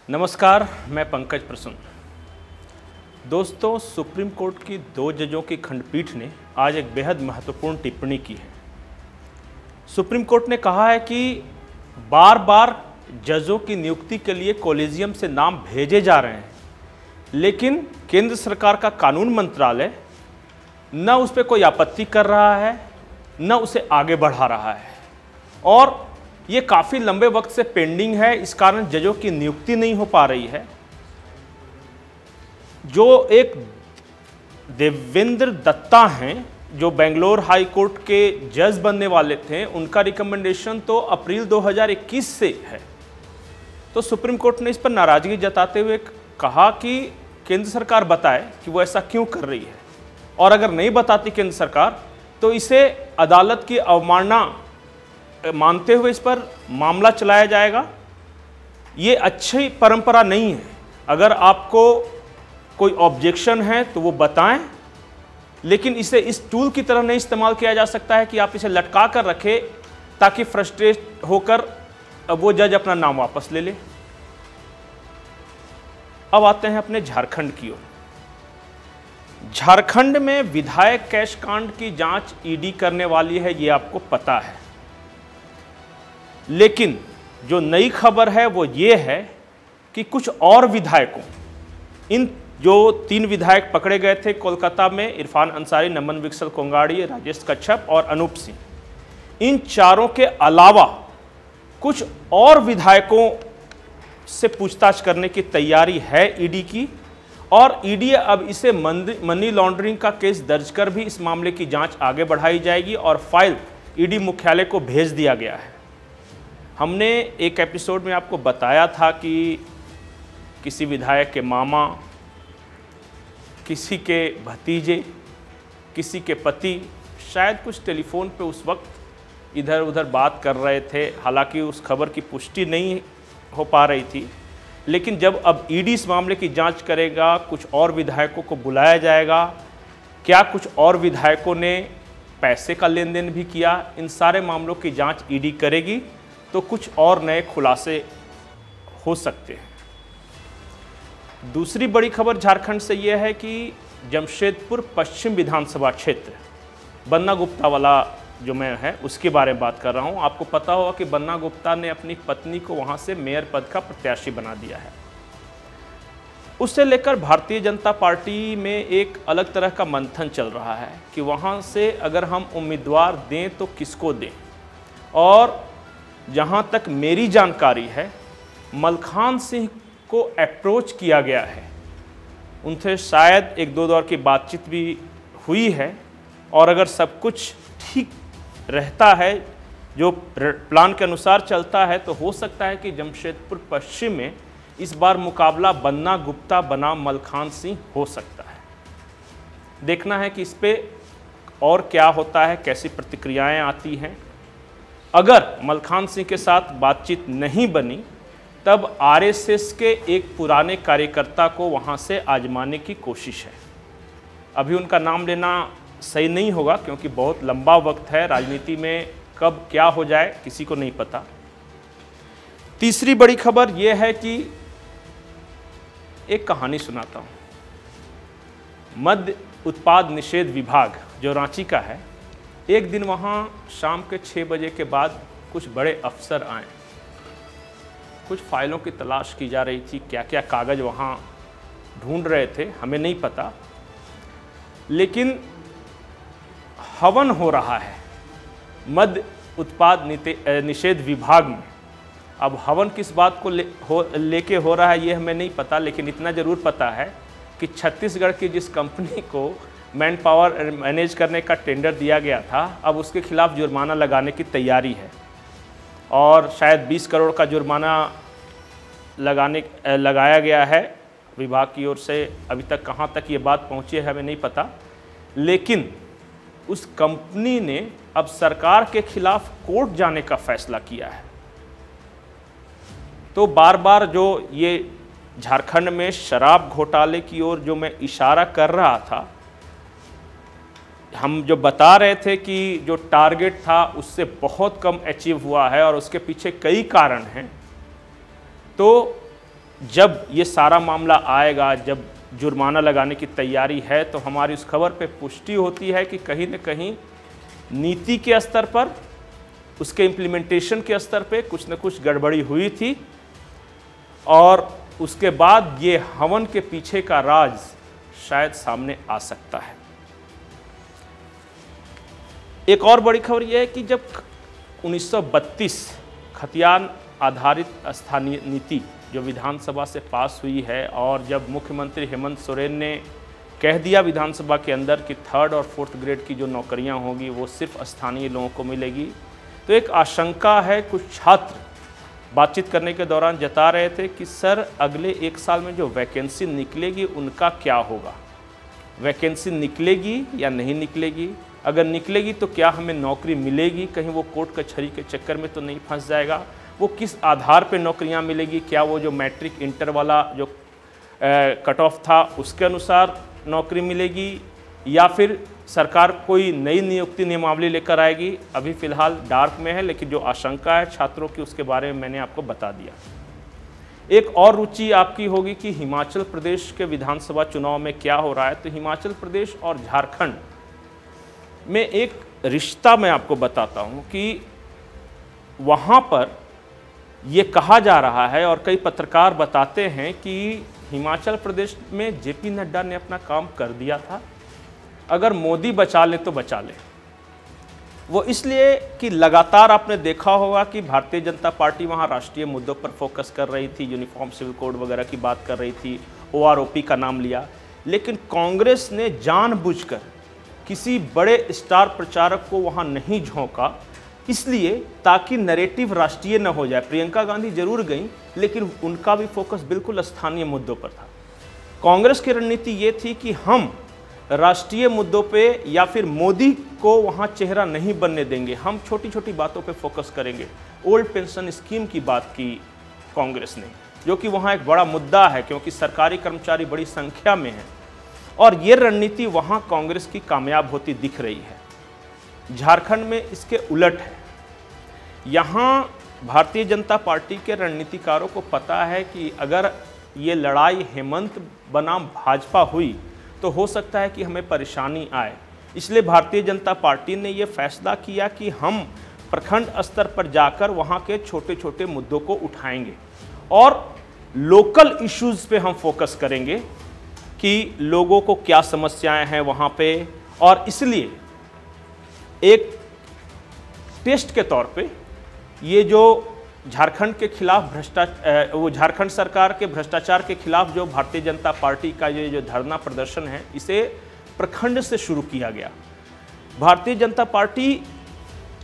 नमस्कार, मैं पंकज प्रसून। दोस्तों, सुप्रीम कोर्ट की 2 जजों की खंडपीठ ने आज एक बेहद महत्वपूर्ण टिप्पणी की है। सुप्रीम कोर्ट ने कहा है कि बार बार जजों की नियुक्ति के लिए कॉलेजियम से नाम भेजे जा रहे हैं, लेकिन केंद्र सरकार का कानून मंत्रालय न उस पर कोई आपत्ति कर रहा है, न उसे आगे बढ़ा रहा है और ये काफ़ी लंबे वक्त से पेंडिंग है। इस कारण जजों की नियुक्ति नहीं हो पा रही है। जो एक देवेंद्र दत्ता हैं, जो बेंगलोर हाई कोर्ट के जज बनने वाले थे, उनका रिकमेंडेशन तो अप्रैल 2021 से है। तो सुप्रीम कोर्ट ने इस पर नाराजगी जताते हुए कहा कि केंद्र सरकार बताए कि वो ऐसा क्यों कर रही है, और अगर नहीं बताती केंद्र सरकार तो इसे अदालत की अवमानना मानते हुए इस पर मामला चलाया जाएगा। ये अच्छी परंपरा नहीं है। अगर आपको कोई ऑब्जेक्शन है तो वो बताएं, लेकिन इसे इस टूल की तरह नहीं इस्तेमाल किया जा सकता है कि आप इसे लटका कर रखें ताकि फ्रस्ट्रेट होकर वो जज अपना नाम वापस ले ले। अब आते हैं अपने झारखंड की ओर। झारखंड में विधायक कैश कांड की जांच ईडी करने वाली है, ये आपको पता है। लेकिन जो नई खबर है वो ये है कि कुछ और विधायकों, इन जो 3 विधायक पकड़े गए थे कोलकाता में, इरफान अंसारी, नमन विकसल कोंगाड़ी, राजेश कच्छप और अनूप सिंह, इन चारों के अलावा कुछ और विधायकों से पूछताछ करने की तैयारी है ईडी की, और ईडी अब इसे मनी लॉन्ड्रिंग का केस दर्ज कर भी इस मामले की जांच आगे बढ़ाई जाएगी और फाइल ईडी मुख्यालय को भेज दिया गया है। हमने एक एपिसोड में आपको बताया था कि किसी विधायक के मामा, किसी के भतीजे, किसी के पति शायद कुछ टेलीफोन पे उस वक्त इधर उधर बात कर रहे थे। हालांकि उस खबर की पुष्टि नहीं हो पा रही थी, लेकिन जब अब ईडी इस मामले की जांच करेगा, कुछ और विधायकों को बुलाया जाएगा। क्या कुछ और विधायकों ने पैसे का लेन देन भी किया, इन सारे मामलों की जांच ईडी करेगी तो कुछ और नए खुलासे हो सकते हैं। दूसरी बड़ी खबर झारखंड से यह है कि जमशेदपुर पश्चिम विधानसभा क्षेत्र, बन्ना गुप्ता वाला जो मैं है उसके बारे में बात कर रहा हूं। आपको पता होगा कि बन्ना गुप्ता ने अपनी पत्नी को वहां से मेयर पद का प्रत्याशी बना दिया है। उससे लेकर भारतीय जनता पार्टी में एक अलग तरह का मंथन चल रहा है कि वहां से अगर हम उम्मीदवार दें तो किसको दें। और जहां तक मेरी जानकारी है, मलखान सिंह को अप्रोच किया गया है। उनसे शायद 1-2 दौर की बातचीत भी हुई है, और अगर सब कुछ ठीक रहता है, जो प्लान के अनुसार चलता है, तो हो सकता है कि जमशेदपुर पश्चिम में इस बार मुकाबला बन्ना गुप्ता बनाम मलखान सिंह हो सकता है। देखना है कि इस पे और क्या होता है, कैसी प्रतिक्रियाएं आती हैं। अगर मलखान सिंह के साथ बातचीत नहीं बनी, तब आरएसएस के एक पुराने कार्यकर्ता को वहां से आजमाने की कोशिश है। अभी उनका नाम लेना सही नहीं होगा, क्योंकि बहुत लंबा वक्त है। राजनीति में कब क्या हो जाए किसी को नहीं पता। तीसरी बड़ी खबर यह है कि एक कहानी सुनाता हूं। मद्य उत्पाद निषेध विभाग जो रांची का है, एक दिन वहाँ शाम के 6 बजे के बाद कुछ बड़े अफसर आए। कुछ फाइलों की तलाश की जा रही थी, क्या क्या कागज़ वहाँ ढूंढ रहे थे हमें नहीं पता, लेकिन हवन हो रहा है मद्य उत्पाद निषेध विभाग में। अब हवन किस बात को लेके हो रहा है ये हमें नहीं पता, लेकिन इतना ज़रूर पता है कि छत्तीसगढ़ की जिस कंपनी को मैन पावर मैनेज करने का टेंडर दिया गया था, अब उसके खिलाफ जुर्माना लगाने की तैयारी है, और शायद 20 करोड़ का जुर्माना लगाया गया है विभाग की ओर से। अभी तक कहाँ तक ये बात पहुँची है हमें नहीं पता, लेकिन उस कंपनी ने अब सरकार के खिलाफ कोर्ट जाने का फैसला किया है। तो बार बार जो ये झारखंड में शराब घोटाले की ओर जो मैं इशारा कर रहा था, हम जो बता रहे थे कि जो टारगेट था उससे बहुत कम अचीव हुआ है और उसके पीछे कई कारण हैं। तो जब ये सारा मामला आएगा, जब जुर्माना लगाने की तैयारी है, तो हमारी उस खबर पे पुष्टि होती है कि कहीं न कहीं नीति के स्तर पर, उसके इम्प्लीमेंटेशन के स्तर पे कुछ न कुछ गड़बड़ी हुई थी और उसके बाद ये हवन के पीछे का राज शायद सामने आ सकता है। एक और बड़ी खबर यह है कि जब 1932 खतियान आधारित स्थानीय नीति जो विधानसभा से पास हुई है और जब मुख्यमंत्री हेमंत सोरेन ने कह दिया विधानसभा के अंदर कि 3rd और 4th ग्रेड की जो नौकरियां होंगी वो सिर्फ स्थानीय लोगों को मिलेगी, तो एक आशंका है, कुछ छात्र बातचीत करने के दौरान जता रहे थे कि सर अगले 1 साल में जो वैकेंसी निकलेगी उनका क्या होगा, वैकेंसी निकलेगी या नहीं निकलेगी, अगर निकलेगी तो क्या हमें नौकरी मिलेगी, कहीं वो कोर्ट कचहरी के चक्कर में तो नहीं फंस जाएगा, वो किस आधार पे नौकरियां मिलेगी, क्या वो जो मैट्रिक इंटर वाला जो कट ऑफ था उसके अनुसार नौकरी मिलेगी या फिर सरकार कोई नई नियुक्ति नियमावली लेकर आएगी। अभी फ़िलहाल डार्क में है, लेकिन जो आशंका है छात्रों की उसके बारे में मैंने आपको बता दिया। एक और रुचि आपकी होगी कि हिमाचल प्रदेश के विधानसभा चुनाव में क्या हो रहा है। तो हिमाचल प्रदेश और झारखंड में एक रिश्ता मैं आपको बताता हूँ कि वहाँ पर ये कहा जा रहा है और कई पत्रकार बताते हैं कि हिमाचल प्रदेश में जेपी नड्डा ने अपना काम कर दिया था, अगर मोदी बचा ले तो बचा ले। वो इसलिए कि लगातार आपने देखा होगा कि भारतीय जनता पार्टी वहाँ राष्ट्रीय मुद्दों पर फोकस कर रही थी, यूनिफॉर्म सिविल कोड वगैरह की बात कर रही थी, OROP का नाम लिया, लेकिन कांग्रेस ने जानबूझकर किसी बड़े स्टार प्रचारक को वहाँ नहीं झोंका, इसलिए ताकि नैरेटिव राष्ट्रीय न हो जाए। प्रियंका गांधी जरूर गई, लेकिन उनका भी फोकस बिल्कुल स्थानीय मुद्दों पर था। कांग्रेस की रणनीति ये थी कि हम राष्ट्रीय मुद्दों पे या फिर मोदी को वहाँ चेहरा नहीं बनने देंगे, हम छोटी छोटी बातों पे फोकस करेंगे। ओल्ड पेंशन स्कीम की बात की कांग्रेस ने, जो कि वहाँ एक बड़ा मुद्दा है क्योंकि सरकारी कर्मचारी बड़ी संख्या में हैं, और ये रणनीति वहाँ कांग्रेस की कामयाब होती दिख रही है। झारखंड में इसके उलट है। यहाँ भारतीय जनता पार्टी के रणनीतिकारों को पता है कि अगर ये लड़ाई हेमंत बनाम भाजपा हुई तो हो सकता है कि हमें परेशानी आए, इसलिए भारतीय जनता पार्टी ने ये फैसला किया कि हम प्रखंड स्तर पर जाकर वहाँ के छोटे छोटे मुद्दों को उठाएंगे और लोकल इश्यूज पे हम फोकस करेंगे कि लोगों को क्या समस्याएं हैं वहाँ पे। और इसलिए एक टेस्ट के तौर पे ये जो झारखंड के खिलाफ वो झारखंड सरकार के भ्रष्टाचार के खिलाफ जो भारतीय जनता पार्टी का ये जो धरना प्रदर्शन है, इसे प्रखंड से शुरू किया गया। भारतीय जनता पार्टी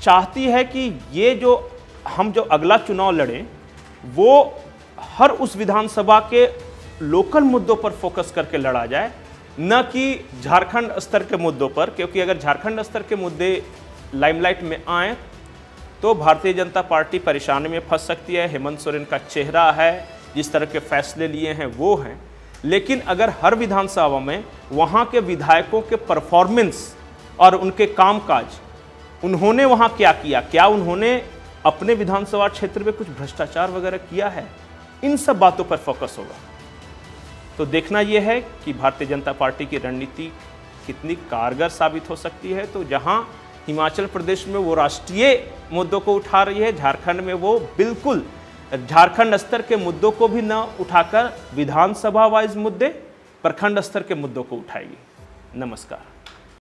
चाहती है कि ये जो हम जो अगला चुनाव लड़ें वो हर उस विधानसभा के लोकल मुद्दों पर फोकस करके लड़ा जाए, न कि झारखंड स्तर के मुद्दों पर, क्योंकि अगर झारखंड स्तर के मुद्दे लाइमलाइट में आए तो भारतीय जनता पार्टी परेशानी में फंस सकती है। हेमंत सोरेन का चेहरा है, जिस तरह के फैसले लिए हैं वो हैं, लेकिन अगर हर विधानसभा में वहाँ के विधायकों के परफॉर्मेंस और उनके कामकाज, उन्होंने वहाँ क्या किया, क्या उन्होंने अपने विधानसभा क्षेत्र में कुछ भ्रष्टाचार वगैरह किया है, इन सब बातों पर फोकस होगा। तो देखना यह है कि भारतीय जनता पार्टी की रणनीति कितनी कारगर साबित हो सकती है। तो जहां हिमाचल प्रदेश में वो राष्ट्रीय मुद्दों को उठा रही है, झारखंड में वो बिल्कुल झारखंड स्तर के मुद्दों को भी न उठाकर विधानसभा वाइज मुद्दे, प्रखंड स्तर के मुद्दों को उठाएगी। नमस्कार।